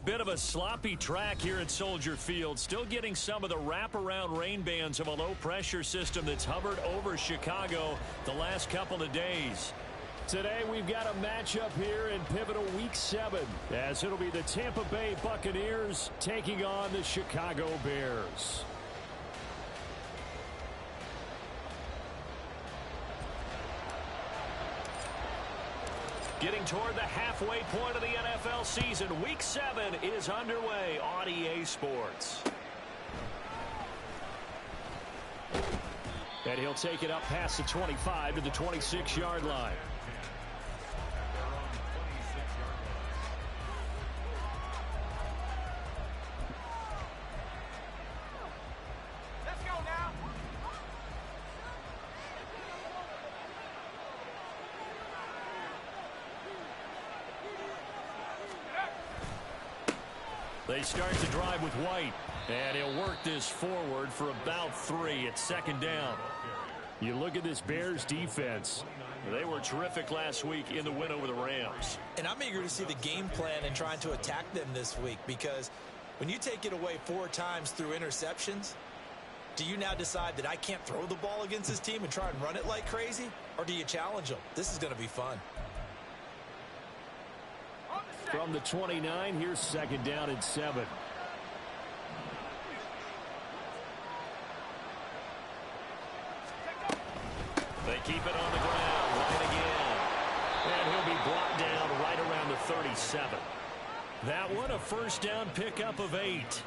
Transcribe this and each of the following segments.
Bit of a sloppy track here at Soldier Field. Still getting some of the wraparound rain bands of a low-pressure system that's hovered over Chicago the last couple of days. Today we've got a matchup here in pivotal Week 7, as it'll be the Tampa Bay Buccaneers taking on the Chicago Bears. Getting toward the halfway point of the NFL season, Week 7 is underway on EA Sports. And he'll take it up past the 25 to the 26-yard line. They start the drive with White, and he'll work this forward for about 3. It's second down. You look at this Bears defense. They were terrific last week in the win over the Rams. And I'm eager to see the game plan and trying to attack them this week, because when you take it away 4 times through interceptions, do you now decide that I can't throw the ball against this team and try and run it like crazy? Or do you challenge them? This is going to be fun. From the 29, here's second down and 7. They keep it on the ground right again. And he'll be brought down right around the 37. That one a first down pickup of 8.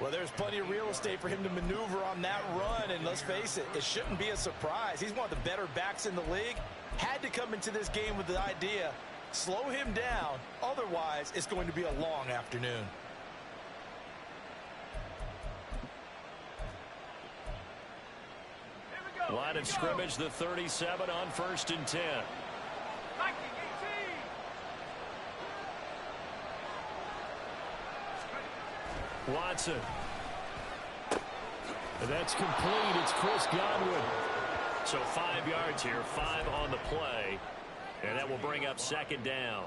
Well, there's plenty of real estate for him to maneuver on that run, and let's face it, it shouldn't be a surprise. He's one of the better backs in the league. Had to come into this game with the idea, slow him down, otherwise it's going to be a long afternoon. Line of scrimmage, the 37 on 1st and 10. Watson. And that's complete. It's Chris Godwin. So 5 yards here, 5 on the play. And that will bring up second down.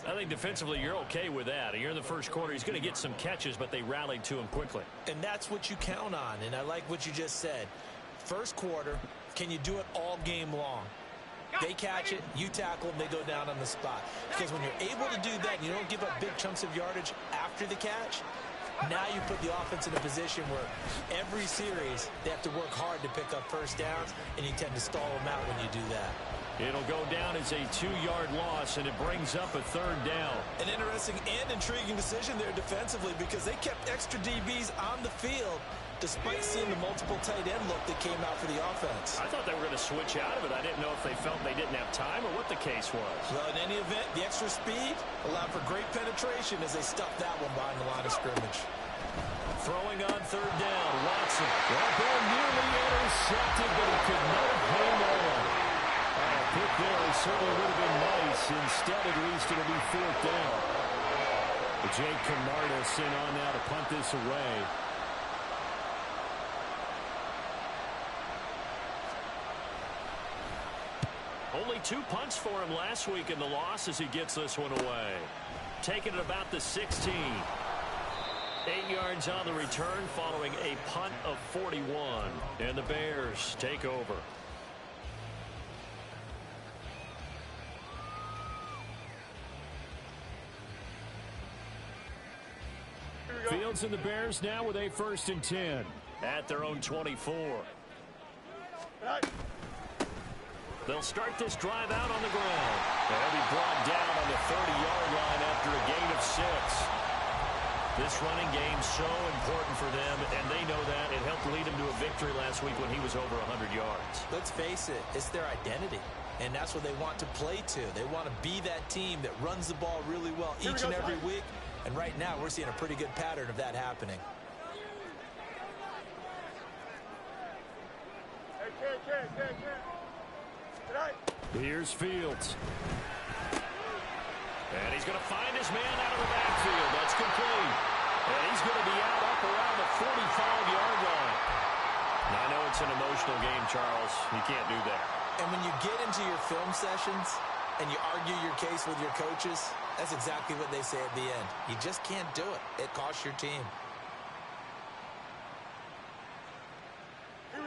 I think defensively you're okay with that. You're in the first quarter. He's going to get some catches, but they rallied to him quickly. And that's what you count on, and I like what you just said. First quarter, can you do it all game long? They catch it, you tackle them, they go down on the spot. Because when you're able to do that and you don't give up big chunks of yardage after the catch, now you put the offense in a position where every series they have to work hard to pick up first downs, and you tend to stall them out when you do that. It'll go down as a 2-yard loss, and it brings up a third down. An interesting and intriguing decision there defensively, because they kept extra DBs on the field despite seeing the multiple tight end look that came out for the offense. I thought they were going to switch out of it. I didn't know if they felt they didn't have time or what the case was. Well, in any event, the extra speed allowed for great penetration as they stuffed that one behind the line of scrimmage. Throwing on third down, Watson. That ball nearly intercepted, but he could not hang on. A pick there certainly would have been nice. Instead, at least it'll be 4th down. Jake Camarda sent on now to punt this away. Only 2 punts for him last week in the loss as he gets this one away. Taking it about the 16. 8 yards on the return following a punt of 41. And the Bears take over. Fields and the Bears now with a 1st and 10 at their own 24. They'll start this drive out on the ground. They'll be brought down on the 30-yard line after a gain of 6. This running game so important for them, and they know that. It helped lead them to a victory last week when he was over 100 yards. Let's face it, it's their identity, and that's what they want to play to. They want to be that team that runs the ball really well each and every week, and right now we're seeing a pretty good pattern of that happening. Here's Fields. And he's going to find his man out of the backfield. That's complete. And he's going to be out up around the 45-yard line. Now, I know it's an emotional game, Charles. You can't do that. And when you get into your film sessions and you argue your case with your coaches, That's exactly what they say at the end. You just can't do it. It costs your team.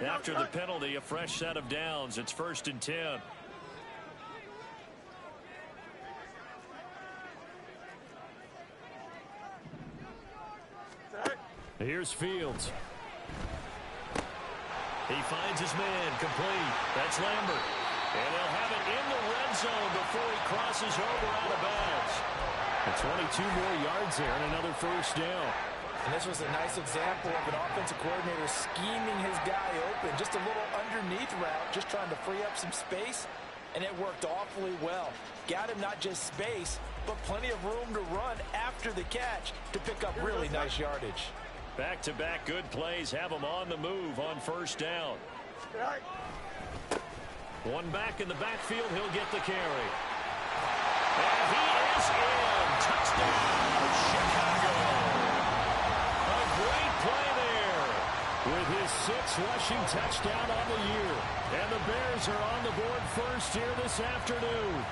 After the penalty, a fresh set of downs. It's 1st and 10. Here's Fields. He finds his man, complete. That's Lambert. And they'll have it in the red zone before he crosses over out of bounds. And 22 more yards there and another first down. And this was a nice example of an offensive coordinator scheming his guy open. Just a little underneath route, just trying to free up some space, and it worked awfully well. Got him not just space, but plenty of room to run after the catch to pick up really nice yardage. Back-to-back good plays have him on the move on first down. One back in the backfield, he'll get the carry. And he is in. Touchdown, Chicago. A great play there with his 6th rushing touchdown on the year. And the Bears are on the board first here this afternoon.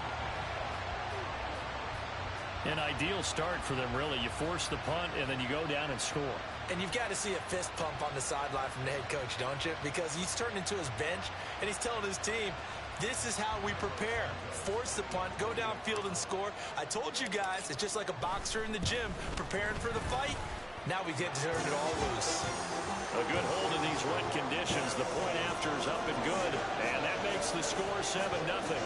An ideal start for them, really. You force the punt, and then you go down and score. And you've got to see a fist pump on the sideline from the head coach, don't you? Because he's turned into his bench, and he's telling his team, this is how we prepare. Force the punt, go downfield and score. I told you guys, it's just like a boxer in the gym preparing for the fight. Now we get to turn it all loose. A good hold in these wet conditions. The point after is up and good, and that makes the score 7-0.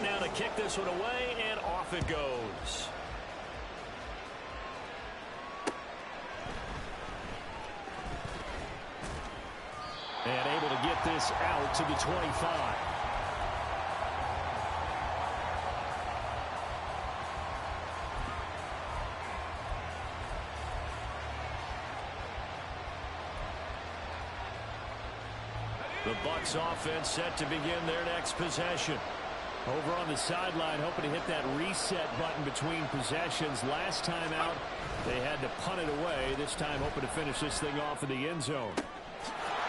Now to kick this one away, and off it goes. And able to get this out to the 25. The Bucs offense set to begin their next possession. Over on the sideline, hoping to hit that reset button between possessions. Last time out, they had to punt it away. This time, hoping to finish this thing off in the end zone.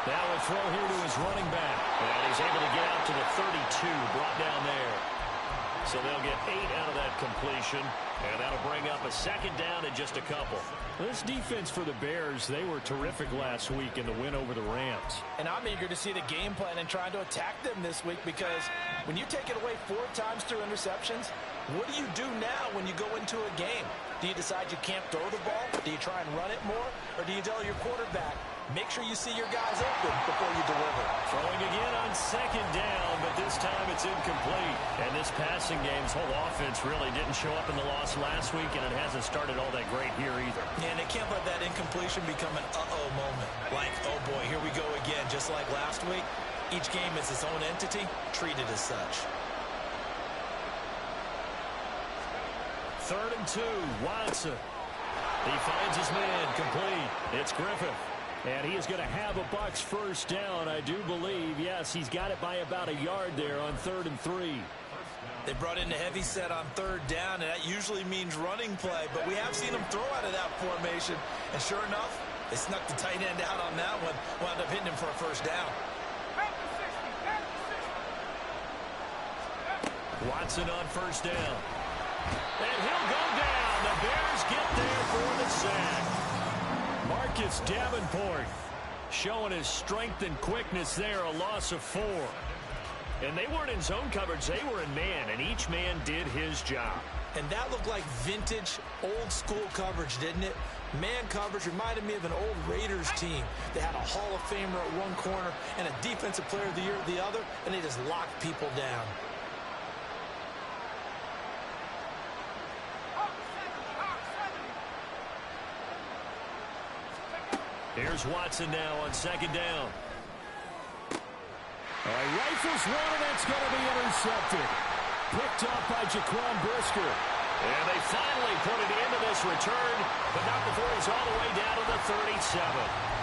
Now a throw here to his running back. And he's able to get out to the 32, brought down there. So they'll get 8 out of that completion. And that'll bring up a 2nd down and just a couple. This defense for the Bears, they were terrific last week in the win over the Rams. And I'm eager to see the game plan and trying to attack them this week, because when you take it away 4 times through interceptions, what do you do now when you go into a game? Do you decide you can't throw the ball? Do you try and run it more? Or do you tell your quarterback, make sure you see your guys open before you deliver? Throwing again on 2nd down, but this time it's incomplete. And this passing game's whole offense really didn't show up in the loss last week, and it hasn't started all that great here either. And they can't let that incompletion become an uh-oh moment. Like, oh boy, here we go again. Just like last week, each game is its own entity, treated as such. 3rd and 2, Watson. He finds his man, complete. It's Griffith. And he is going to have a Bucs first down, I do believe. Yes, he's got it by about a yard there on 3rd and 3. They brought in the heavy set on 3rd down, and that usually means running play. But we have seen them throw out of that formation. And sure enough, they snuck the tight end out on that one. Wound up hitting him for a first down. Watson on first down. And he'll go down. The Bears get there for the sack. Marcus Davenport showing his strength and quickness there, a loss of 4. And they weren't in zone coverage, they were in man, and each man did his job. And that looked like vintage, old-school coverage, didn't it? Man coverage reminded me of an old Raiders team. They had a Hall of Famer at one corner and a Defensive Player of the Year at the other, and they just locked people down. Here's Watson now on 2nd down. Rifles one, and that's going to be intercepted. Picked up by Jaquan Brisker. And they finally put it into this return, but not before he's all the way down to the 37.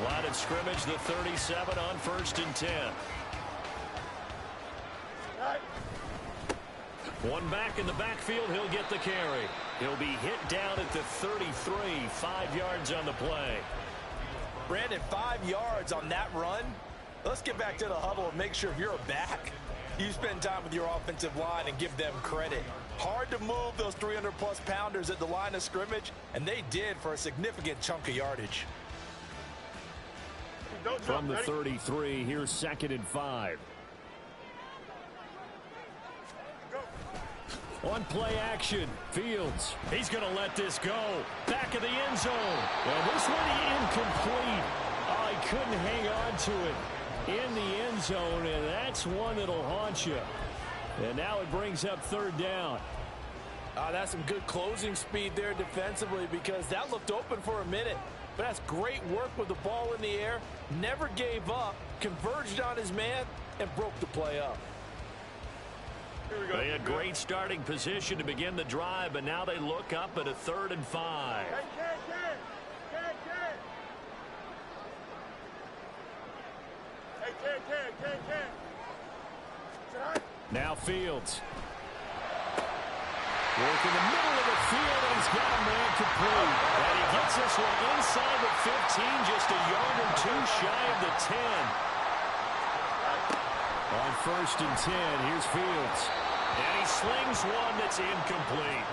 Line of scrimmage, the 37 on 1st and 10. One back in the backfield, he'll get the carry. He'll be hit down at the 33, 5 yards on the play. Brandon, 5 yards on that run. Let's get back to the huddle and make sure if you're a back, you spend time with your offensive line and give them credit. Hard to move those 300-plus pounders at the line of scrimmage, and they did for a significant chunk of yardage. From the 33, here's 2nd and 5. On play action, Fields. He's going to let this go. Back of the end zone. And this one incomplete. Oh, he couldn't hang on to it in the end zone, and that's one that'll haunt you. And now it brings up 3rd down. That's some good closing speed there defensively because that looked open for a minute. But that's great work with the ball in the air. Never gave up, converged on his man, and broke the play up. They had great starting position to begin the drive, but now they look up at a 3rd and 5. Now Fields. Work in the middle of the field, and he's got a man complete. And he gets this one inside the 15, just a yard or 2 shy of the 10. On 1st and 10, here's Fields. And he slings one that's incomplete.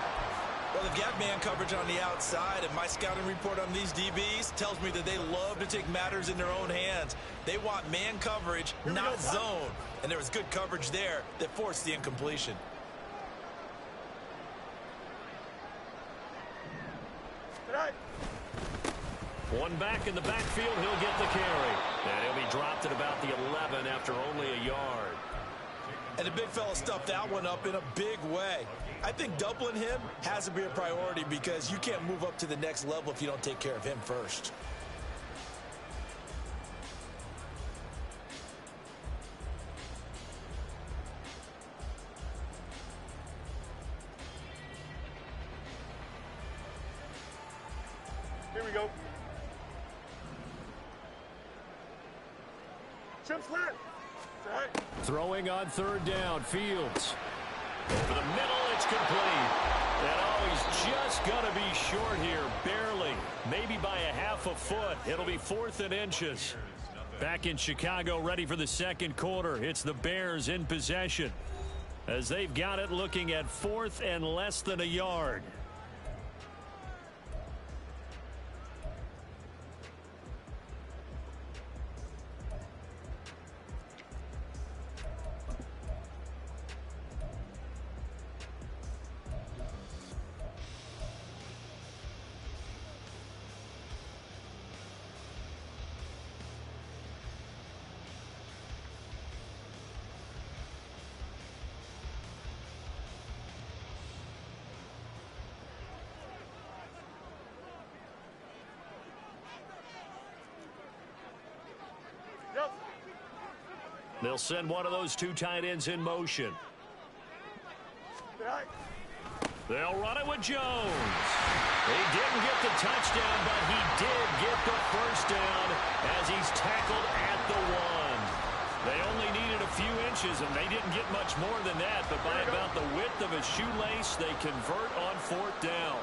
Well, they've got man coverage on the outside, and my scouting report on these DBs tells me that they love to take matters in their own hands. They want man coverage, not zone. And there was good coverage there that forced the incompletion. One back in the backfield, he'll get the carry. And he'll be dropped at about the 11 after only a yard. And the big fella stuffed that one up in a big way. I think doubling him has to be a priority because you can't move up to the next level if you don't take care of him first. Here we go. Chips left. Throwing on 3rd down, Fields. Over the middle, it's complete. And oh, he's just going to be short here, barely. Maybe by a half a foot. It'll be 4th and inches. Back in Chicago, ready for the 2nd quarter. It's the Bears in possession, as they've got it looking at 4th and less than a yard. They'll send one of those 2 tight ends in motion. They'll run it with Jones. He didn't get the touchdown, but he did get the 1st down as he's tackled at the 1. They only needed a few inches, and they didn't get much more than that, but by about the width of a shoelace, they convert on 4th down.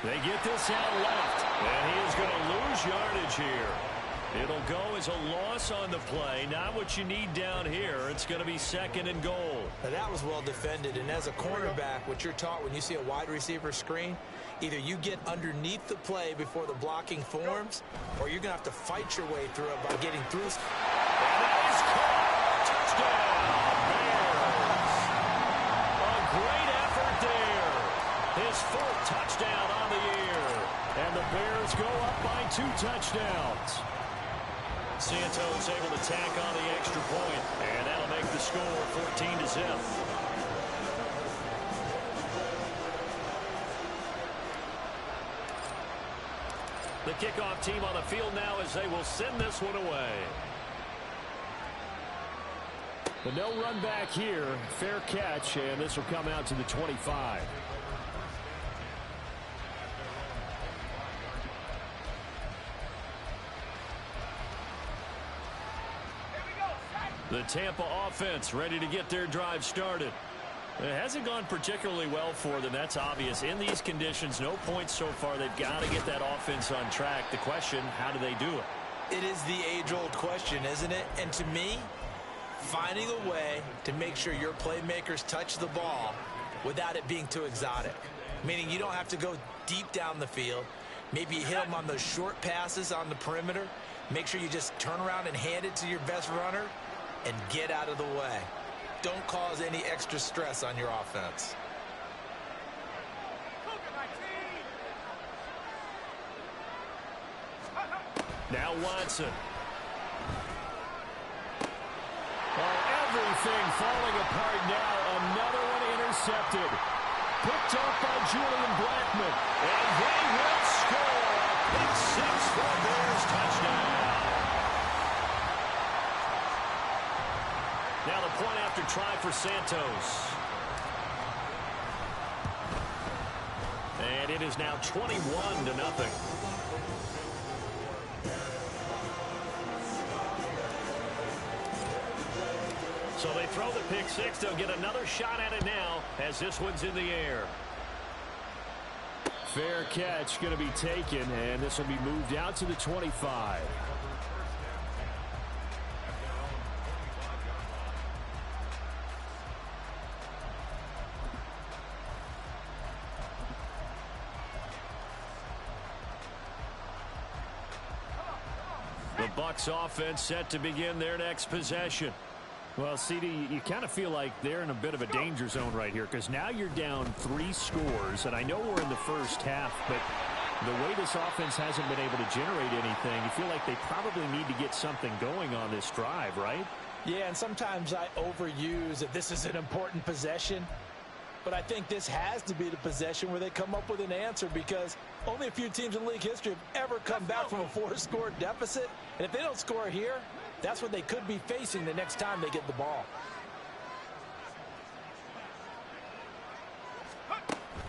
They get this out left, and he is going to lose yardage here. It'll go as a loss on the play, not what you need down here. It's going to be 2nd and goal. Now that was well defended, and as a cornerback, what you're taught when you see a wide receiver screen, either you get underneath the play before the blocking forms, or you're going to have to fight your way through it by getting through. And that is caught. Touchdown, Bears. A great effort there. His 4th touchdown on the year. And the Bears go up by 2 touchdowns. Santos able to tack on the extra point, and that'll make the score 14-0. The kickoff team on the field now as they will send this one away. But no run back here. Fair catch, and this will come out to the 25. The Tampa offense ready to get their drive started. It hasn't gone particularly well for them. That's obvious. In these conditions, no points so far. They've got to get that offense on track. The question, how do they do it? It is the age-old question, isn't it? And to me, finding a way to make sure your playmakers touch the ball without it being too exotic. Meaning you don't have to go deep down the field. Maybe you hit them on those short passes on the perimeter. Make sure you just turn around and hand it to your best runner and get out of the way. Don't cause any extra stress on your offense. Now Watson. Oh, everything falling apart now. Another one intercepted. Picked up by Julian Blackmon. And they will score. A pick six for a Bears touchdown. Now the point after try for Santos. And it is now 21-0. So they throw the pick six. They'll get another shot at it now as this one's in the air. Fair catch going to be taken, and this will be moved out to the 25. The Bucs offense set to begin their next possession. Well, CD, you kind of feel like they're in a bit of a danger zone right here because now you're down 3 scores, and I know we're in the first half, but the way this offense hasn't been able to generate anything, you feel like they probably need to get something going on this drive, right? Yeah, and sometimes I overuse that this is an important possession, but I think this has to be the possession where they come up with an answer because only a few teams in league history have ever come back from a 4-score deficit, and if they don't score here, that's what they could be facing the next time they get the ball.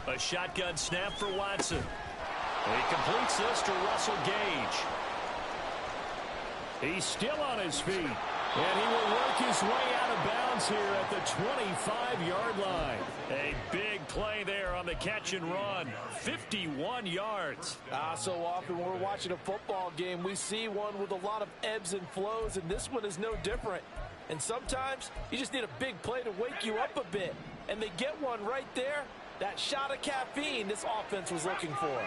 A shotgun snap for Watson. He completes this to Russell Gage. He's still on his feet. And he will work his way out of bounds here at the 25-yard line. A big play there on the catch and run. 51 yards. So often when we're watching a football game, we see one with a lot of ebbs and flows, and this one is no different. And sometimes you just need a big play to wake you up a bit. And they get one right there. That shot of caffeine this offense was looking for.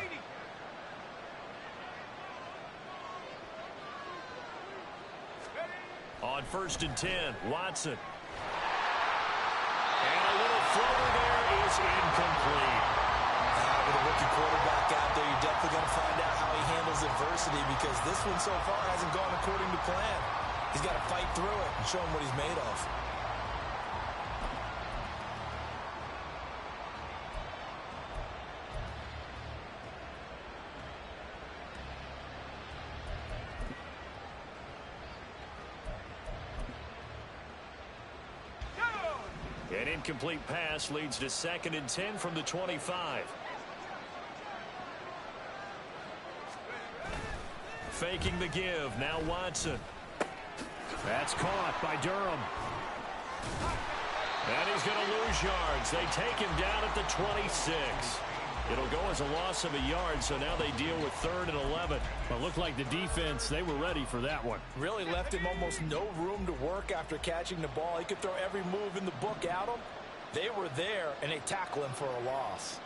On 1st and 10, Watson. And a little floater there is incomplete. With a rookie quarterback out there, you're definitely going to find out how he handles adversity because this one so far hasn't gone according to plan. He's got to fight through it and show him what he's made of. An incomplete pass leads to 2nd and 10 from the 25. Faking the give. Now Watson. That's caught by Durham. And he's going to lose yards. They take him down at the 26. It'll go as a loss of a yard, so now they deal with 3rd and 11. Well, it looked like the defense, they were ready for that one. Really left him almost no room to work after catching the ball. He could throw every move in the book at him. They were there, and they tackle him for a loss.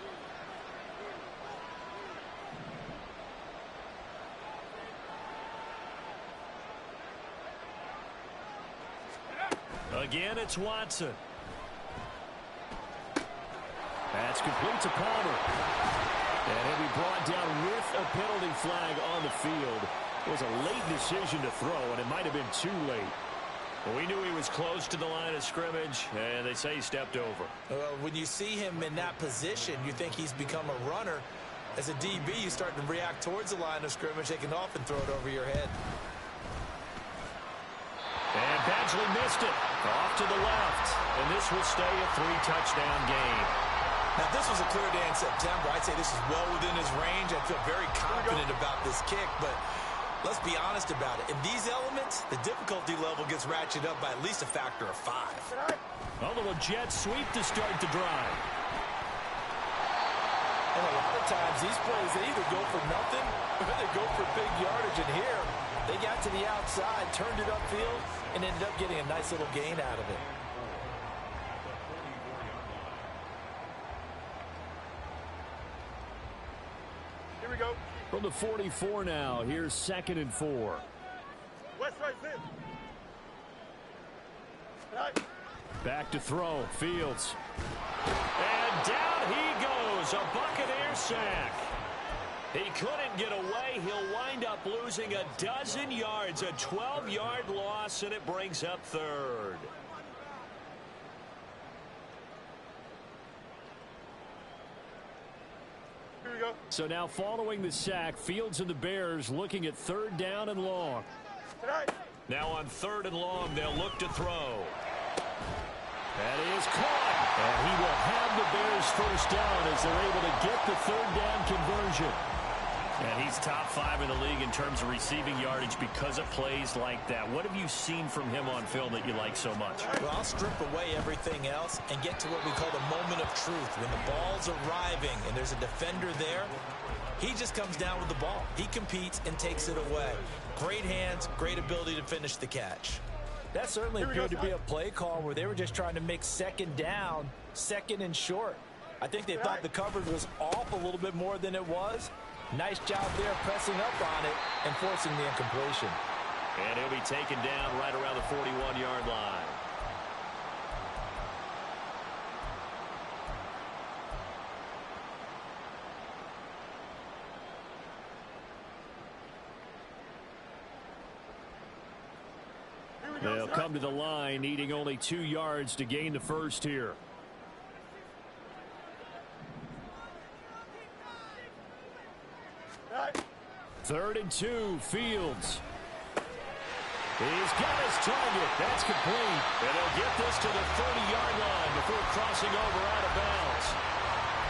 Again, it's Watson. That's complete to Palmer. And he'll be brought down with a penalty flag on the field. It was a late decision to throw, and it might have been too late. Well, we knew he was close to the line of scrimmage, and they say he stepped over. When you see him in that position, you think he's become a runner. As a DB, you start to react towards the line of scrimmage, they can often throw it over your head. And Badgley missed it. Off to the left. And this will stay a 3-touchdown game. Now, if this was a clear day in September, I'd say this is well within his range. I feel very confident about this kick, but Let's be honest about it. In these elements, the difficulty level gets ratcheted up by at least a factor of 5. A little jet sweep to start the drive. And a lot of times, these plays, they either go for nothing or they go for big yardage. And here, they got to the outside, turned it upfield, and ended up getting a nice little gain out of it. Here we go. From the 44 now, here's 2nd and 4. West right, in. Right. Back to throw, Fields. And down he goes, a Buccaneer sack. He couldn't get away. He'll wind up losing a dozen yards, a 12-yard loss, and it brings up 3rd. Here we go. So now following the sack, Fields and the Bears looking at 3rd down and long. Right. Now on 3rd and long, they'll look to throw. That is caught. And he will have the Bears 1st down as they're able to get the 3rd down conversion. And he's top 5 in the league in terms of receiving yardage because of plays like that. What have you seen from him on film that you like so much? Well, I'll strip away everything else and get to what we call the moment of truth. When the ball's arriving and there's a defender there, he just comes down with the ball. He competes and takes it away. Great hands, great ability to finish the catch. That certainly appeared to be a play call where they were just trying to make 2nd down, 2nd and short. I think they thought the coverage was off a little bit more than it was. Nice job there pressing up on it and forcing the incompletion. And he'll be taken down right around the 41-yard line. They'll come to the line, needing only 2 yards to gain the 1st here. Right. 3rd and 2, Fields. He's got his target. That's complete. And he'll get this to the 30-yard line before crossing over out of bounds.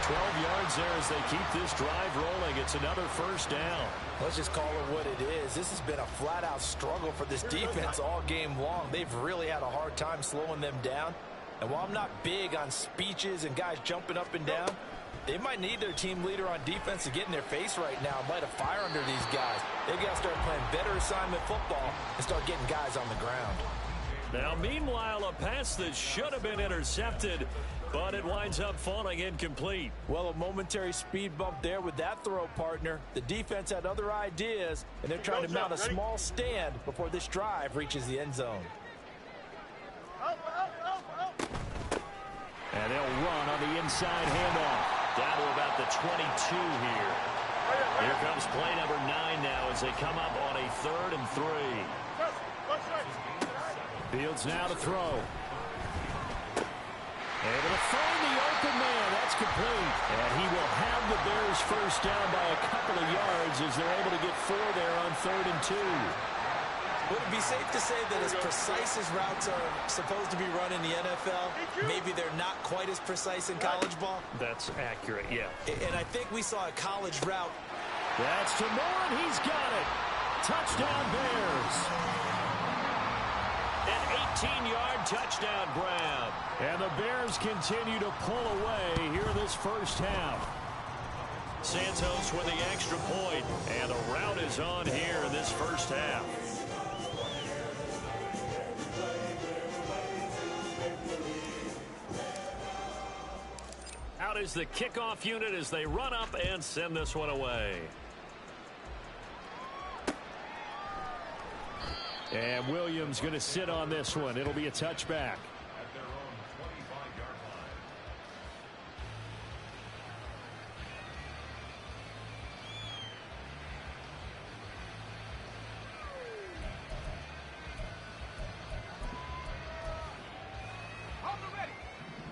12 yards there as they keep this drive rolling. It's another 1st down. Let's just call it what it is. This has been a flat-out struggle for this defense all game long. They've really had a hard time slowing them down. And while I'm not big on speeches and guys jumping up and down, they might need their team leader on defense to get in their face right now and light a fire under these guys. They've got to start playing better assignment football and start getting guys on the ground. Now, meanwhile, a pass that should have been intercepted, but it winds up falling incomplete. Well, a momentary speed bump there with that throw, partner. The defense had other ideas, and they're trying to mount a small stand before this drive reaches the end zone. And they'll run on the inside handoff. Down to about the 22 here. Here comes play number 9 now as they come up on a 3rd and 3. Fields now to throw. Able to find the open man. That's complete. And he will have the Bears 1st down by a couple of yards as they're able to get 4 there on 3rd and 2. Would it be safe to say that as precise as routes are supposed to be run in the NFL, maybe they're not quite as precise in college ball? That's accurate, yeah. And I think we saw a college route. That's to Moore, and he's got it. Touchdown, Bears. An 18-yard touchdown grab. And the Bears continue to pull away here in this 1st half. Santos with the extra point, and the route is on here in this 1st half. Out is the kickoff unit as they run up and send this one away. And Williams going to sit on this one. It'll be a touchback.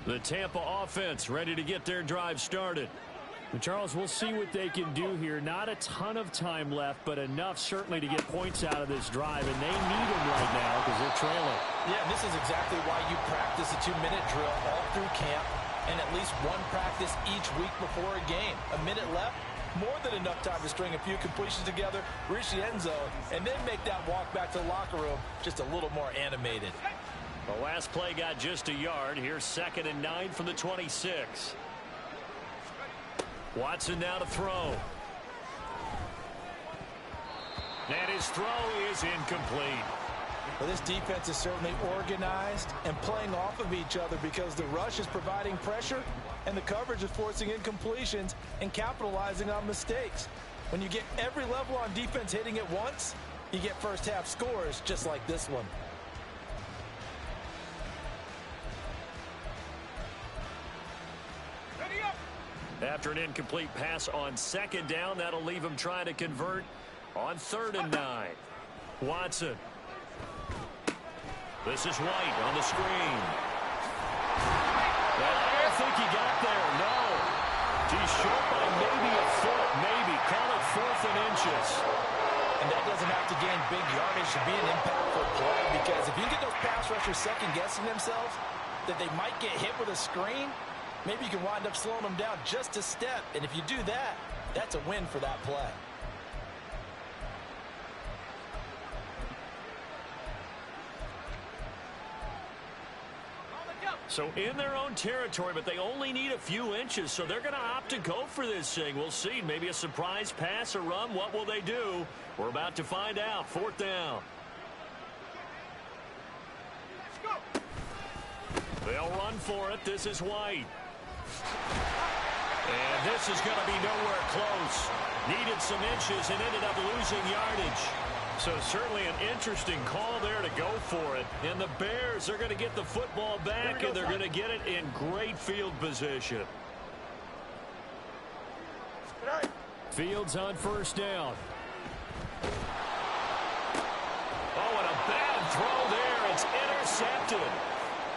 The Tampa offense ready to get their drive started. And Charles, we'll see what they can do here. Not a ton of time left, but enough certainly to get points out of this drive, and they need them right now because they're trailing. Yeah, this is exactly why you practice a 2-minute drill all through camp and at least one practice each week before a game. A minute left, more than enough time to string a few completions together, reach the end zone, and then make that walk back to the locker room just a little more animated. The last play got just a yard. Here's 2nd and 9 from the 26. Watson now to throw. And his throw is incomplete. Well, this defense is certainly organized and playing off of each other because the rush is providing pressure and the coverage is forcing incompletions and capitalizing on mistakes. When you get every level on defense hitting at once, you get first half scores just like this one. After an incomplete pass on 2nd down, that'll leave him trying to convert on 3rd and 9. Watson. This is White on the screen. Well, I don't think he got there, no. He's short by maybe a foot, maybe. Call it 4th and inches. And that doesn't have to gain big yardage to be an impactful play, because if you get those pass rushers second-guessing themselves that they might get hit with a screen, maybe you can wind up slowing them down just a step. And if you do that, that's a win for that play. So in their own territory, but they only need a few inches, so they're going to opt to go for this thing. We'll see. Maybe a surprise pass or run. What will they do? We're about to find out. 4th down. They'll run for it. This is White. And this is going to be nowhere close. Needed some inches and ended up losing yardage. So certainly an interesting call there to go for it. And the Bears are going to get the football back, and they're going to get it in great field position. Fields on 1st down. Oh, and a bad throw there. It's intercepted.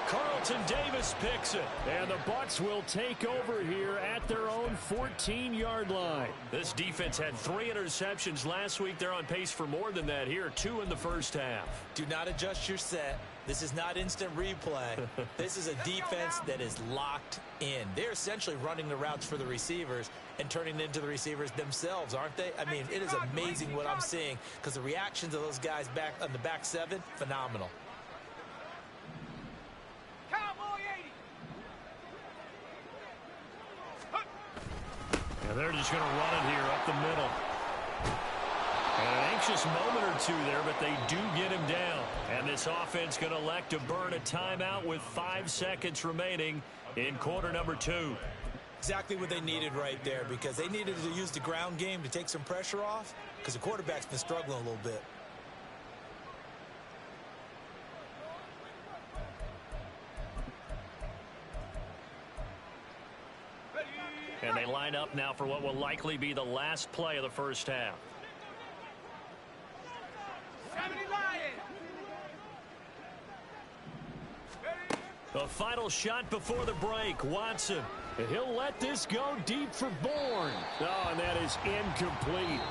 Carlton Davis picks it. And the Bucs will take over here at their own 14-yard line. This defense had 3 interceptions last week. They're on pace for more than that here. 2 in the first half. Do not adjust your set. This is not instant replay. This is a defense that is locked in. They're essentially running the routes for the receivers and turning it into the receivers themselves, aren't they? I mean, it is amazing what I'm seeing, because the reactions of those guys back on the back 7, phenomenal. And they're just going to run it here up the middle. And an anxious moment or two there, but they do get him down. And this offense going to elect to burn a timeout with 5 seconds remaining in quarter number 2. Exactly what they needed right there, because they needed to use the ground game to take some pressure off, because the quarterback's been struggling a little bit. And they line up now for what will likely be the last play of the first half. The final shot before the break. Watson. And he'll let this go deep for Bourne. Oh, and that is incomplete.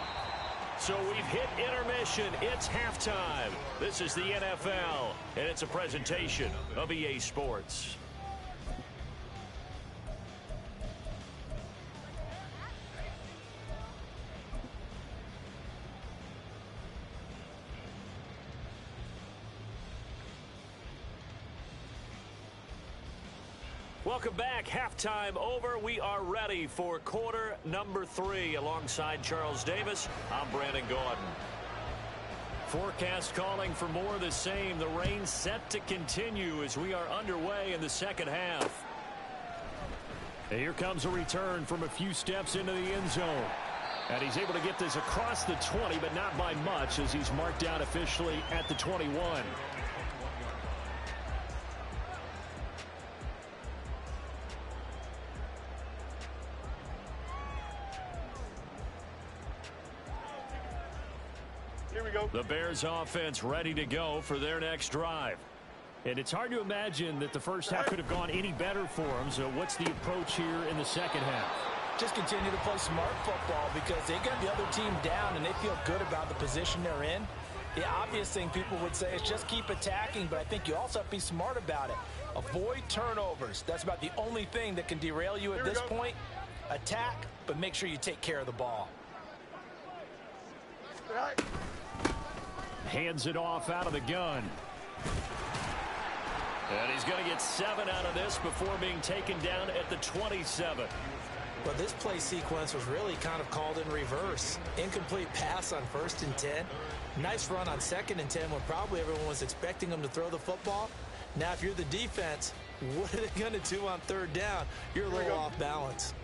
So we've hit intermission. It's halftime. This is the NFL, and it's a presentation of EA Sports. Welcome back. Halftime over. We are ready for quarter number 3. Alongside Charles Davis, I'm Brandon Gordon. Forecast calling for more of the same. The rain set to continue as we are underway in the second half. And here comes a return from a few steps into the end zone. And he's able to get this across the 20, but not by much, as he's marked down officially at the 21. The Bears offense ready to go for their next drive. And it's hard to imagine that the first half could have gone any better for them. So what's the approach here in the second half? Just continue to play smart football, because they got the other team down and they feel good about the position they're in. The obvious thing people would say is just keep attacking, but I think you also have to be smart about it. Avoid turnovers. That's about the only thing that can derail you at this point. Attack, but make sure you take care of the ball. Right. Hands it off out of the gun. And he's going to get 7 out of this before being taken down at the 27. Well, this play sequence was really kind of called in reverse. Incomplete pass on 1st and 10. Nice run on 2nd and 10 when probably everyone was expecting him to throw the football. Now, if you're the defense, what are they going to do on 3rd down? You're a little off balance.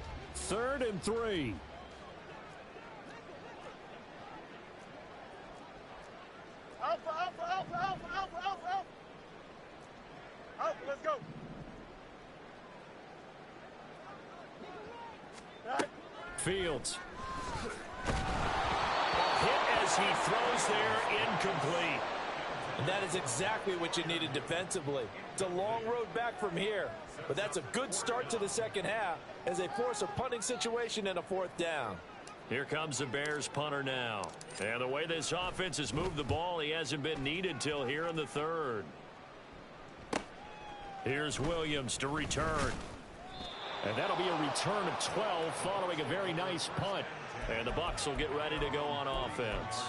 3rd and 3. Alpha, alpha, alpha, alpha, alpha, alpha, alpha. Alpha, let's go. Right. Fields. Hit as he throws there, incomplete. And that is exactly what you needed defensively. It's a long road back from here, but that's a good start to the second half as they force a punting situation and a 4th down. Here comes the Bears punter now. And the way this offense has moved the ball, he hasn't been needed till here in the 3rd. Here's Williams to return. And that'll be a return of 12 following a very nice punt. And the Bucs will get ready to go on offense.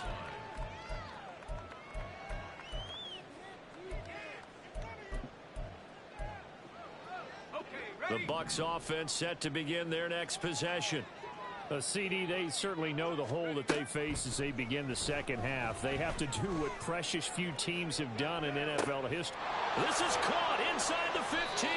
The Bucs offense set to begin their next possession. CD, they certainly know the hole that they face as they begin the second half. They have to do what precious few teams have done in NFL history. This is caught inside the 15.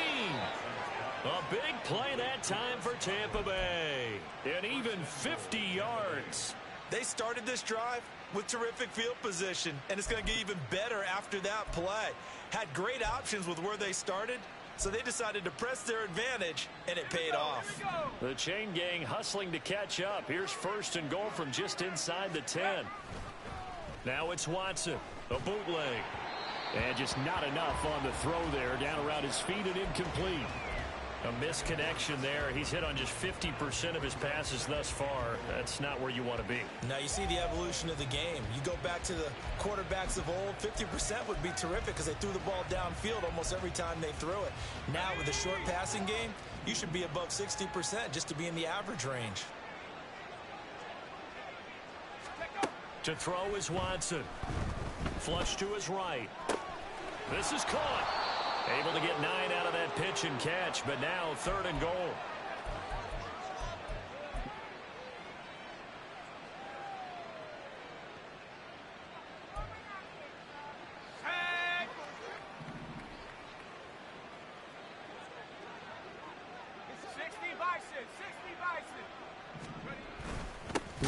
A big play that time for Tampa Bay. And even 50 yards. They started this drive with terrific field position, and it's going to get even better after that play. Had great options with where they started, so they decided to press their advantage, and it paid off. The chain gang hustling to catch up. Here's 1st and goal from just inside the 10. Now it's Watson, a bootleg. And just not enough on the throw there, down around his feet and incomplete. A misconnection there. He's hit on just 50% of his passes thus far. That's not where you want to be. Now you see the evolution of the game. You go back to the quarterbacks of old, 50% would be terrific because they threw the ball downfield almost every time they threw it. Now with a short passing game, you should be above 60% just to be in the average range. To throw is Watson. Flush to his right. This is caught. Able to get 9 out of that pitch and catch, but now 3rd and goal.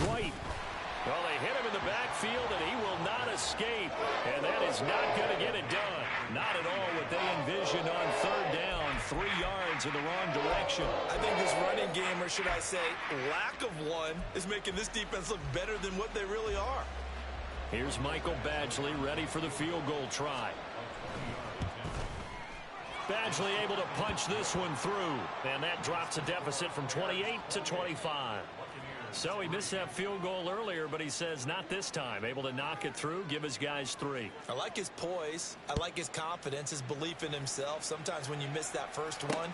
White. Well, they hit him in the backfield, and he will not escape. And that is not going to get it done. Not at all what they envisioned on 3rd down. 3 yards in the wrong direction. I think this running game, or should I say lack of one, is making this defense look better than what they really are. Here's Michael Badgley ready for the field goal try. Badgley able to punch this one through. And that drops a deficit from 28 to 25. So he missed that field goal earlier, but he says not this time. Able to knock it through, give his guys 3. I like his poise. I like his confidence, his belief in himself. Sometimes when you miss that first one,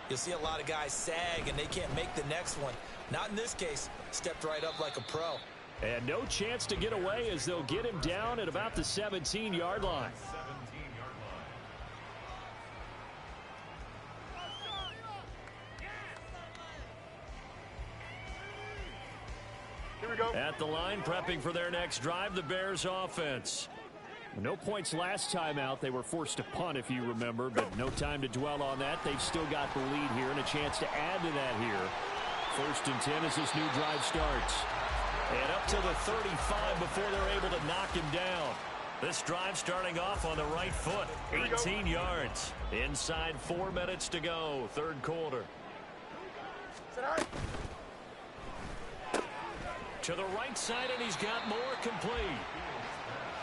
you'll see a lot of guys sag and they can't make the next one. Not in this case. Stepped right up like a pro. And no chance to get away as they'll get him down at about the 17-yard line. Here we go. At the line, prepping for their next drive, the Bears offense. No points last time out. They were forced to punt, if you remember, but no time to dwell on that. They've still got the lead here and a chance to add to that here. 1st and 10 as this new drive starts. And up to the 35 before they're able to knock him down. This drive starting off on the right foot. 18 yards. Inside 4 minutes to go. 3rd quarter. To the right side, and he's got more complete.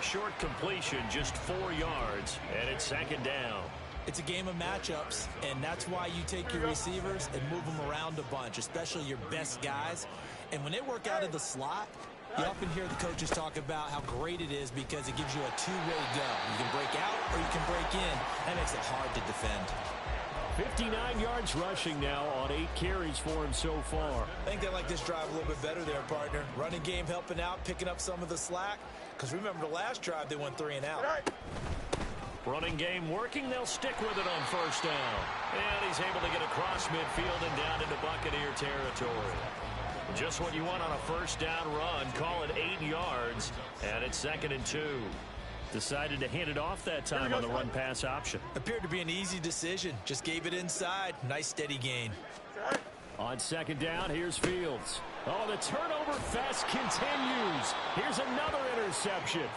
Short completion, just 4 yards, and it's 2nd down. It's a game of matchups, and that's why you take your receivers and move them around a bunch, especially your best guys. And when they work out of the slot, you often hear the coaches talk about how great it is because it gives you a two-way go. You can break out or you can break in. That makes it hard to defend. 59 yards rushing now on 8 carries for him so far. I think they like this drive a little bit better there, partner. Running game helping out, picking up some of the slack. Because remember the last drive, they went 3 and out. Running game working. They'll stick with it on first down. And he's able to get across midfield and down into Buccaneer territory. Just what you want on a first down run. Call it 8 yards. And it's 2nd and 2. Decided to hand it off that time on the run-pass option. Appeared to be an easy decision. Just gave it inside. Nice steady gain. On 2nd down, here's Fields. Oh, the turnover fest continues. Here's another interception.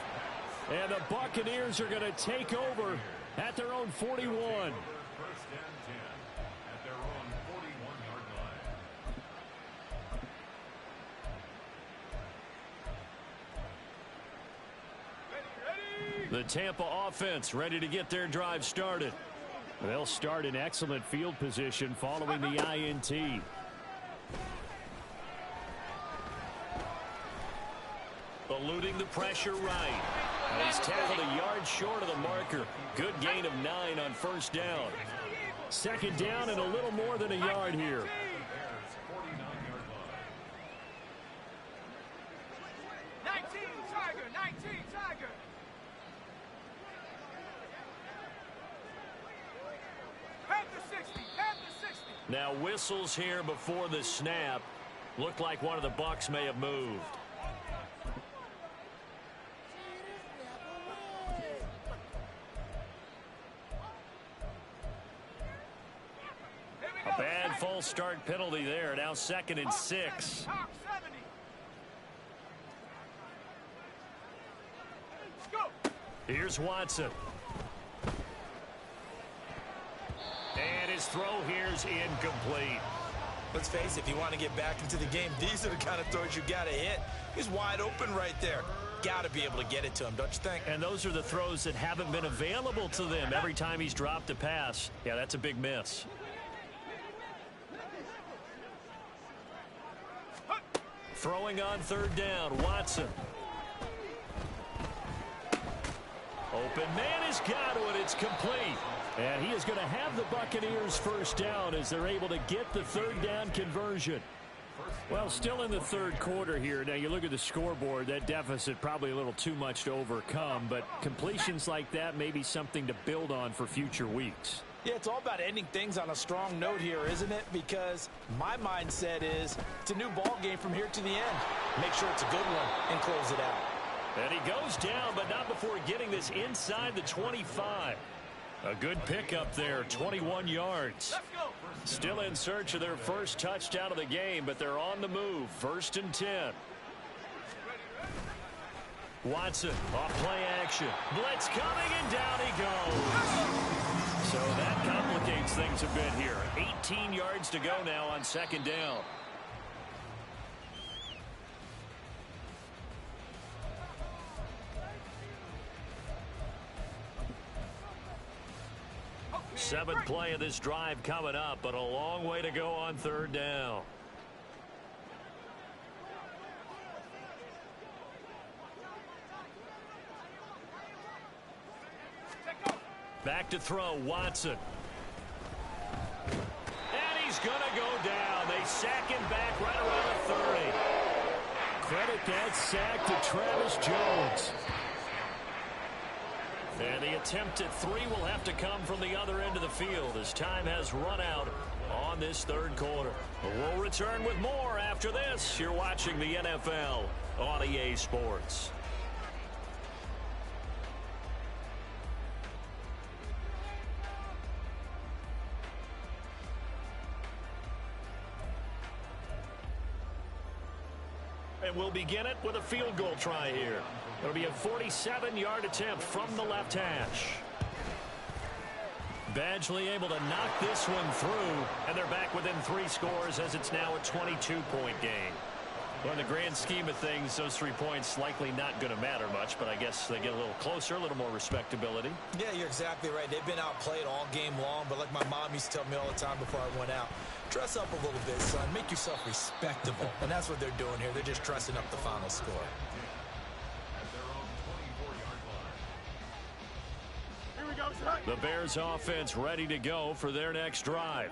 And the Buccaneers are going to take over at their own 41. The Tampa offense ready to get their drive started. They'll start in excellent field position following the INT. Eluding the pressure right. And he's tackled a yard short of the marker. Good gain of 9 on first down. 2nd down and a little more than a yard here. Now whistles here before the snap. Looked like one of the Bucs may have moved. A bad false start penalty there. Now 2nd and 6. Here's Watson. And his throw here's incomplete. Let's face it, if you want to get back into the game, these are the kind of throws you got to hit. He's wide open right there. Got to be able to get it to him, don't you think? And those are the throws that haven't been available to them every time he's dropped a pass. Yeah, that's a big miss. Throwing on 3rd down, Watson. Open man has got it. It's complete. And he is going to have the Buccaneers first down as they're able to get the 3rd down conversion. Well, still in the 3rd quarter here. Now, you look at the scoreboard, that deficit probably a little too much to overcome, but completions like that may be something to build on for future weeks. Yeah, it's all about ending things on a strong note here, isn't it? Because my mindset is it's a new ball game from here to the end. Make sure it's a good one and close it out. And he goes down, but not before getting this inside the 25. A good pickup there, 21 yards. Still in search of their first touchdown of the game, but they're on the move. 1st and 10. Watson off play action. Blitz coming, and down he goes. So that complicates things a bit here. 18 yards to go now on 2nd down. Seventh play of this drive coming up, but a long way to go on 3rd down. Back to throw, Watson. And he's going to go down. They sack him back right around the 30. Credit that sack to Travis Jones. And the attempt at 3 will have to come from the other end of the field as time has run out on this 3rd quarter. We'll return with more after this. You're watching the NFL on EA Sports. And we'll begin it with a field goal try here. It'll be a 47-yard attempt from the left hash. Badgley able to knock this one through, and they're back within 3 scores as it's now a 22-point game. Well, in the grand scheme of things, those 3 points likely not going to matter much, but I guess they get a little closer, a little more respectability. Yeah, you're exactly right. They've been outplayed all game long, but like my mom used to tell me all the time before I went out, dress up a little bit, son. Make yourself respectable. And that's what they're doing here. They're just dressing up the final score. The Bears offense ready to go for their next drive.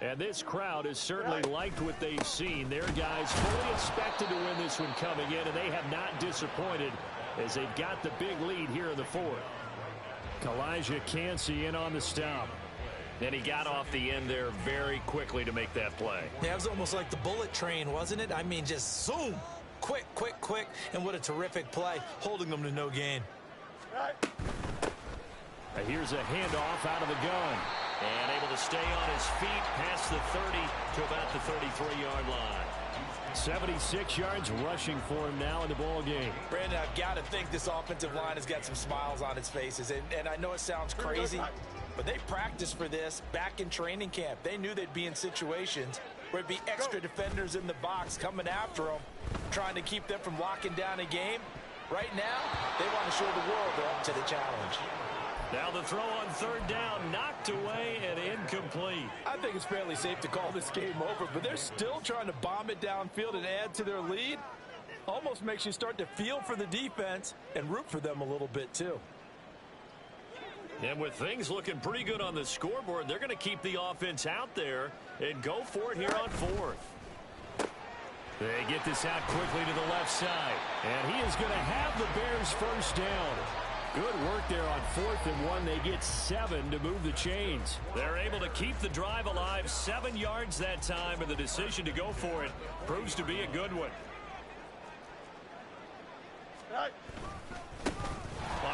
And this crowd has certainly liked what they've seen. Their guys fully expected to win this one coming in, and they have not disappointed as they've got the big lead here in the fourth. Kalijah Cansey in on the stop. And he got off the end there very quickly to make that play. Yeah, it was almost like the bullet train, wasn't it? I mean, just zoom. Quick, quick, quick. And what a terrific play, holding them to no gain. Here's a handoff out of the gun. And able to stay on his feet past the 30 to about the 33-yard line. 76 yards rushing for him now in the ball game. Brandon, I've got to think this offensive line has got some smiles on its faces. And I know it sounds crazy, but they practiced for this back in training camp. They knew they'd be in situations where it'd be extra defenders in the box coming after them, trying to keep them from locking down a game. Right now, they want to show the world they're up to the challenge. Now the throw on third down, knocked away and incomplete. I think it's fairly safe to call this game over, but they're still trying to bomb it downfield and add to their lead. Almost makes you start to feel for the defense and root for them a little bit too. And with things looking pretty good on the scoreboard, they're going to keep the offense out there and go for it here on fourth. They get this out quickly to the left side. And he is going to have the Bears first down. Good work there on 4th and 1. They get 7 to move the chains. They're able to keep the drive alive, 7 yards that time, and the decision to go for it proves to be a good one. On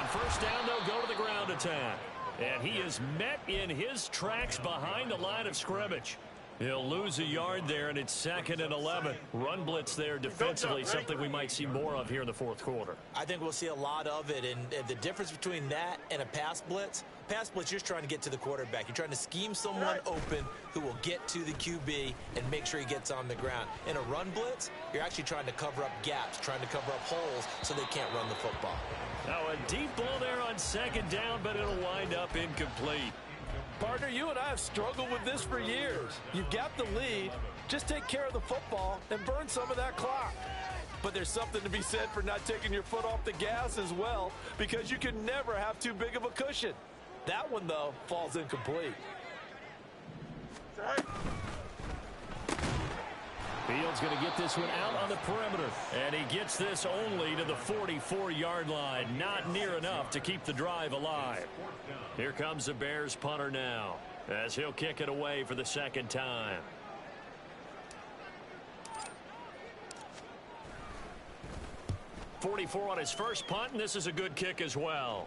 first down, they'll go to the ground attack. And he is met in his tracks behind the line of scrimmage. He'll lose a yard there, and it's 2nd and 11. Run blitz there defensively, something we might see more of here in the fourth quarter. I think we'll see a lot of it, and the difference between that and a pass blitz, you're just trying to get to the quarterback. You're trying to scheme someone open who will get to the QB and make sure he gets on the ground. In a run blitz, you're actually trying to cover up gaps, trying to cover up holes so they can't run the football. Now a deep ball there on 2nd down, but it'll wind up incomplete. Partner, you and I have struggled with this for years. You've got the lead. Just take care of the football and burn some of that clock. But there's something to be said for not taking your foot off the gas as well, because you can never have too big of a cushion. That one, though, falls incomplete. Fields going to get this one out on the perimeter. And he gets this only to the 44-yard line. Not near enough to keep the drive alive. Here comes the Bears punter now, as he'll kick it away for the 2nd time. .44 on his first punt, and this is a good kick as well.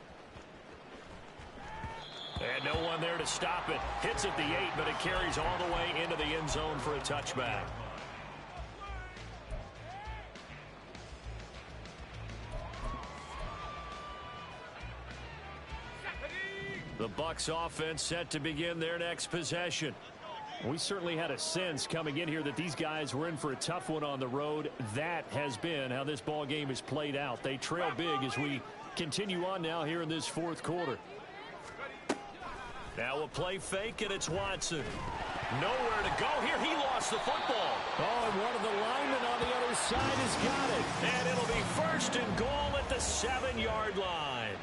And no one there to stop it. Hits at the 8, but it carries all the way into the end zone for a touchback. The Bucs offense set to begin their next possession. We certainly had a sense coming in here that these guys were in for a tough one on the road. That has been how this ball game is played out. They trail big as we continue on now here in this fourth quarter. Now a play fake, and it's Watson. Nowhere to go here. He lost the football. Oh, and one of the linemen on the other side has got it. And it'll be 1st and goal at the 7-yard line.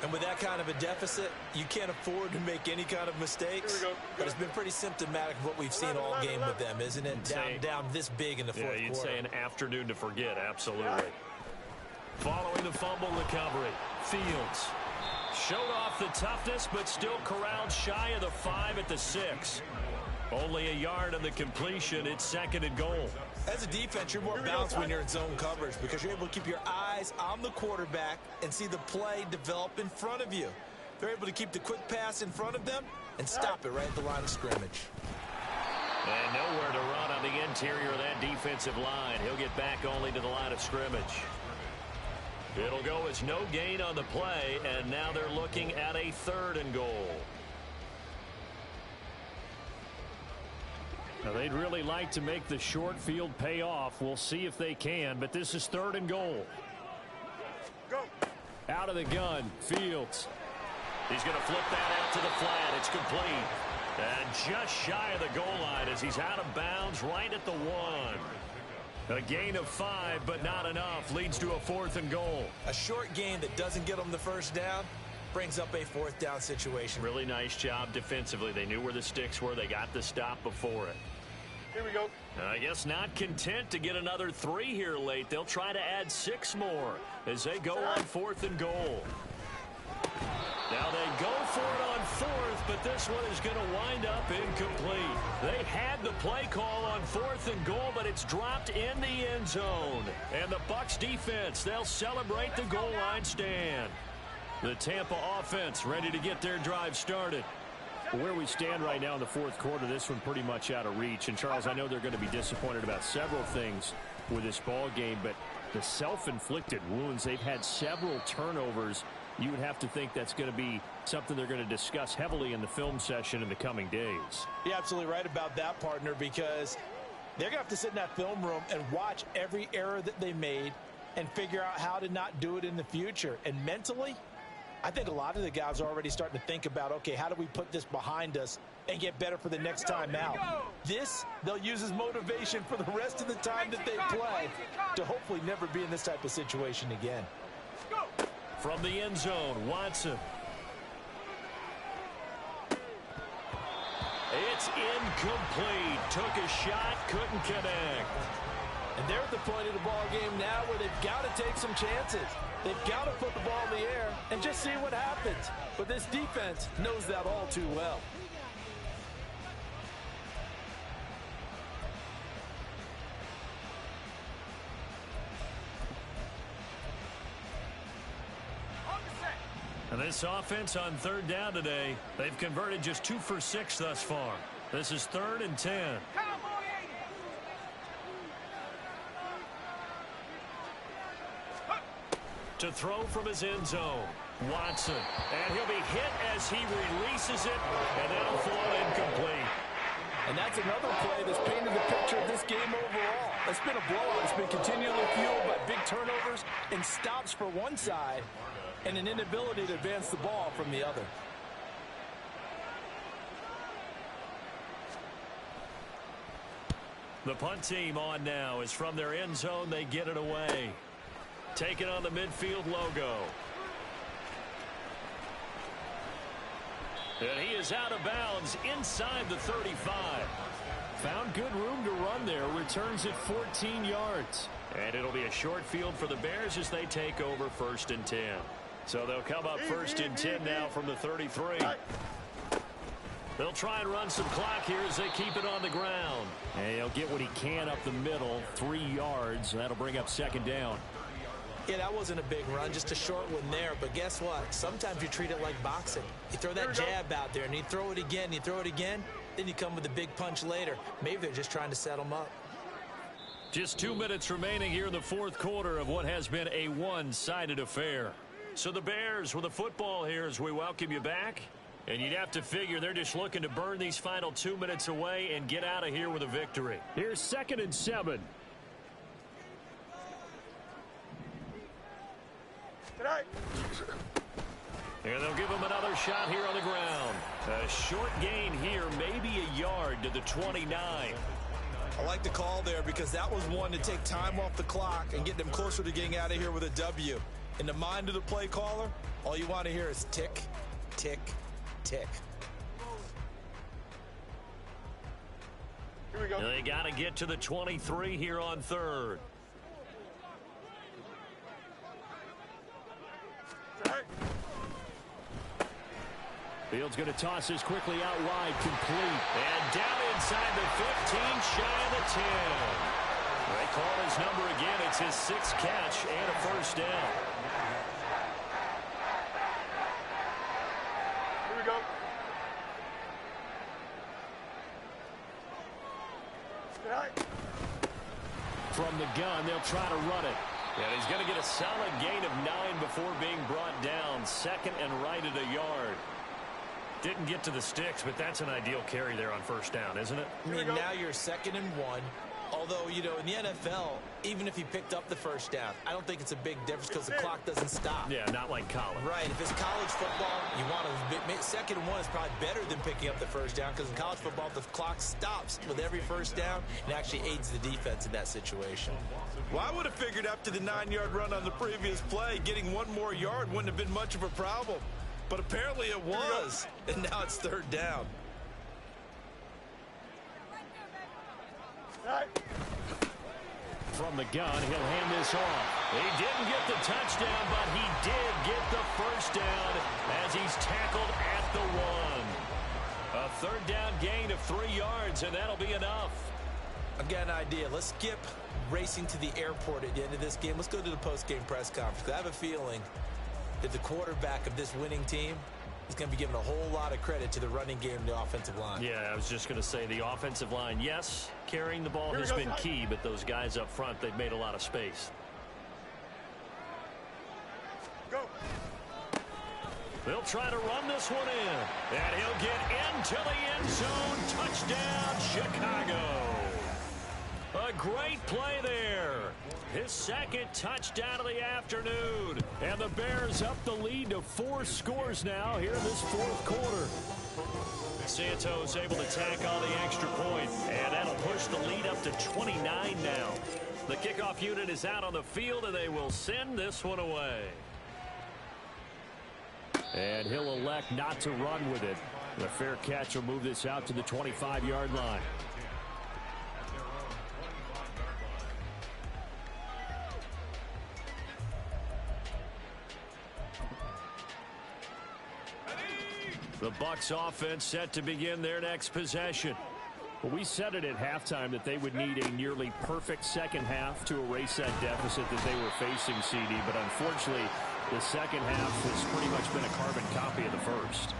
And with that kind of a deficit, you can't afford to make any kind of mistakes. But it's been pretty symptomatic of what we've seen all game with them, isn't it? Down this big in the fourth quarter. You'd say an afternoon to forget, absolutely. Following the fumble recovery, Fields showed off the toughness, but still corralled shy of the 5 at the 6. Only a yard on the completion. It's 2nd and goal. As a defense, you're more balanced when you're in zone coverage because you're able to keep your eyes on the quarterback and see the play develop in front of you. They're able to keep the quick pass in front of them and stop it right at the line of scrimmage. And nowhere to run on the interior of that defensive line. He'll get back only to the line of scrimmage. It'll go as no gain on the play, and now they're looking at a 3rd and goal. Now, they'd really like to make the short field pay off. We'll see if they can, but this is 3rd and goal. Go. Out of the gun, Fields. He's going to flip that out to the flat. It's complete. And just shy of the goal line as he's out of bounds right at the 1. A gain of 5, but not enough. Leads to a 4th and goal. A short gain that doesn't get them the first down brings up a fourth down situation. Really nice job defensively. They knew where the sticks were. They got the stop before it. Here we go. I guess not content to get another 3 here late. They'll try to add 6 more as they go on 4th and goal. Now they go for it on 4th, but this one is going to wind up incomplete. They had the play call on 4th and goal, but it's dropped in the end zone. And the Bucs defense, they'll celebrate the goal line stand. The Tampa offense ready to get their drive started. Where we stand right now in the 4th quarter, this one pretty much out of reach. And, Charles, I know they're going to be disappointed about several things with this ball game, but the self-inflicted wounds, they've had several turnovers. You would have to think that's going to be something they're going to discuss heavily in the film session in the coming days. You're absolutely right about that, partner, because they're going to have to sit in that film room and watch every error that they made and figure out how to not do it in the future. And mentally, I think a lot of the guys are already starting to think about, okay, how do we put this behind us and get better for the next time out? This, they'll use as motivation for the rest of the time that they play to hopefully never be in this type of situation again. From the end zone, Watson. It's incomplete. Took a shot, couldn't connect. And they're at the point of the ball game now where they've got to take some chances. They've got to put the ball in the air and just see what happens. But this defense knows that all too well. And this offense on 3rd down today, they've converted just 2 for 6 thus far. This is 3rd and 10. To throw from his end zone, Watson. And he'll be hit as he releases it, and that'll fall incomplete. And that's another play that's painted the picture of this game overall. It's been a blowout. It's been continually fueled by big turnovers and stops for one side and an inability to advance the ball from the other. The punt team on now is from their end zone. They get it away. Taking on the midfield logo. And he is out of bounds inside the 35. Found good room to run there. Returns it 14 yards. And it'll be a short field for the Bears as they take over 1st and 10. So they'll come up 1st and 10 now from the 33. They'll try and run some clock here as they keep it on the ground. And he'll get what he can up the middle, 3 yards. That'll bring up 2nd down. Yeah, that wasn't a big run, just a short one there. But guess what? Sometimes you treat it like boxing. You throw that jab out there, and you throw it again, then you come with a big punch later. Maybe they're just trying to set them up. Just 2 minutes remaining here in the 4th quarter of what has been a one-sided affair. So the Bears with the football here as we welcome you back. And you'd have to figure they're just looking to burn these final 2 minutes away and get out of here with a victory. Here's 2nd and 7. And they'll give him another shot here on the ground. A short gain here, maybe a yard to the 29. I like the call there because that was one to take time off the clock and get them closer to getting out of here with a W. In the mind of the play caller, all you want to hear is tick, tick, tick. Here we go. They got to get to the 23 here on 3rd. Fields going to toss this quickly out wide, complete. And down inside the 15, shy of the 10. They call his number again. It's his 6th catch and a 1st down. Here we go. From the gun, they'll try to run it. And he's going to get a solid gain of 9 before being brought down. 2nd and right at a yard. Didn't get to the sticks, but that's an ideal carry there on 1st down, isn't it? I mean, now you're 2nd and 1. Although, you know, in the NFL, even if he picked up the 1st down, I don't think it's a big difference because the clock doesn't stop. Yeah, not like college. Right. If it's college football, you want to 2nd and 1 is probably better than picking up the 1st down because in college football, the clock stops with every 1st down and actually aids the defense in that situation. Well, I would have figured after the 9-yard run on the previous play, getting 1 more yard wouldn't have been much of a problem. But apparently it was. And now it's third down. From the gun, he'll hand this off. He didn't get the touchdown, but he did get the first down as he's tackled at the 1. A third down gain of 3 yards, and that'll be enough. I've got an idea. Let's skip racing to the airport at the end of this game. Let's go to the post-game press conference. I have a feeling that the quarterback of this winning team is going to be giving a whole lot of credit to the running game and the offensive line. Yeah, I was just going to say the offensive line, yes, carrying the ball has been key, but those guys up front, they've made a lot of space. Go. They'll try to run this one in, and he'll get into the end zone. Touchdown, Chicago. A great play there. His second touchdown of the afternoon. And the Bears up the lead to 4 scores now here in this fourth quarter. Santos able to tack on the extra point, and that'll push the lead up to 29 now. The kickoff unit is out on the field, and they will send this one away. And he'll elect not to run with it. The fair catch will move this out to the 25-yard line. The Bucs offense set to begin their next possession. Well, we said it at halftime that they would need a nearly perfect second half to erase that deficit that they were facing, CD. But unfortunately, the second half has pretty much been a carbon copy of the first.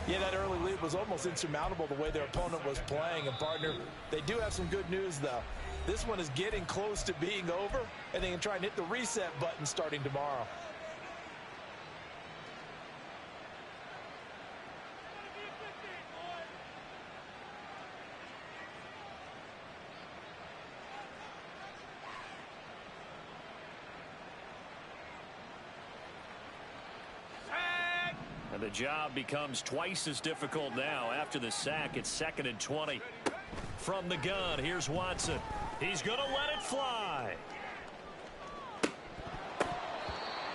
Yeah, that early lead was almost insurmountable the way their opponent was playing. And, partner, they do have some good news, though. This one is getting close to being over, and they can try and hit the reset button starting tomorrow. And the job becomes twice as difficult now. After the sack, it's 2nd and 20. From the gun, here's Watson. He's going to let it fly.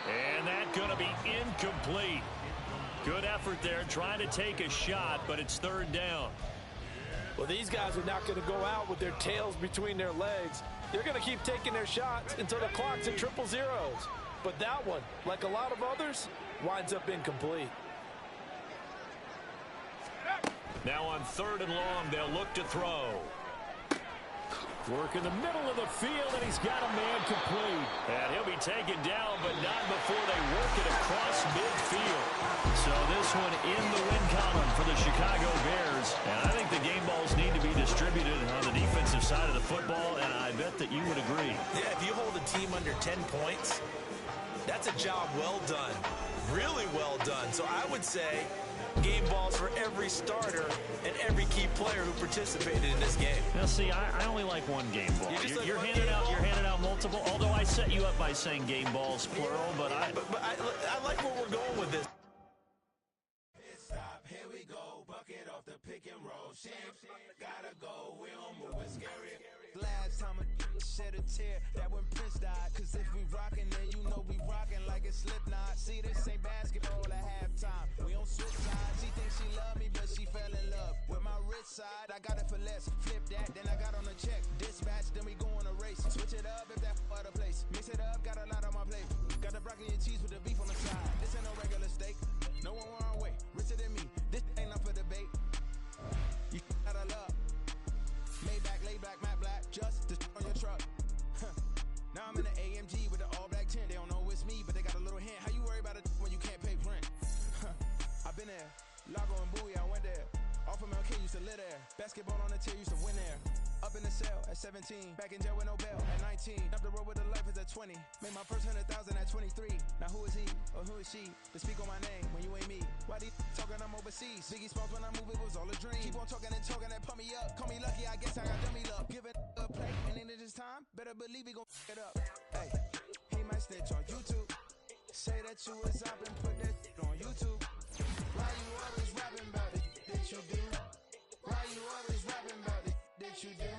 And that's going to be incomplete. Good effort there, trying to take a shot, but it's third down. Well, these guys are not going to go out with their tails between their legs. They're going to keep taking their shots until the clock's at 000. But that one, like a lot of others, winds up incomplete. Now on 3rd and long, they'll look to throw. Work in the middle of the field, and he's got a man complete. And he'll be taken down, but not before they work it across midfield. So this one in the win column for the Chicago Bears. And I think the game balls need to be distributed on the defensive side of the football, and I bet that you would agree. Yeah, if you hold a team under 10 points, that's a job well done. Really well done. So I would say game balls for every starter and every key player who participated in this game. Now, see, I only like one game ball. You're handing out multiple. Although I set you up by saying game balls plural, but I like where we're going with this. Stop, here we go. Bucket off the pick and roll. Gotta go. We don't move. It's scary. Last time a shed a tear, that when Prince died. Cause if we rockin', then you know we rockin' like a Slipknot. See, this ain't basketball at halftime. We on switch sides. She thinks she love me, but she fell in love with my rich side. I got it for less. Flip that, then I got on a check. Dispatch, then we go on a race. Switch it up if that other place. Mix it up, got a lot on my plate. Got the broccoli and cheese with the beef on the side. This ain't no regular steak. No one wrong way. Richer than me. This ain't up for debate. You got a love. Maybach, lay back, matte black, just to on your truck. Now I'm in an AMG with the all black tint. They don't know it's me, but they got a little hint. How you worry about it when you can't pay rent? I've been there. Lago and Bowie, I went there. Off of MLK, used to live there. Basketball on the tier, used to win there. Up in the cell at 17. Back in jail with no bail at 19. Up the road with the life is at 20. Made my first 100,000 at 23. Now who is he or who is she to speak on my name when you ain't me? Why these talking I'm overseas? Biggie Smalls when I move, it was all a dream. Keep on talking and talking and pump me up. Call me lucky, I guess I got dummy luck. Give it a play and in this time, better believe he gon' f it up. Hey, he might snitch on YouTube. Say that you was up and put that on YouTube. Why you always rapping about it that you do? Why you always rapping about it that you do?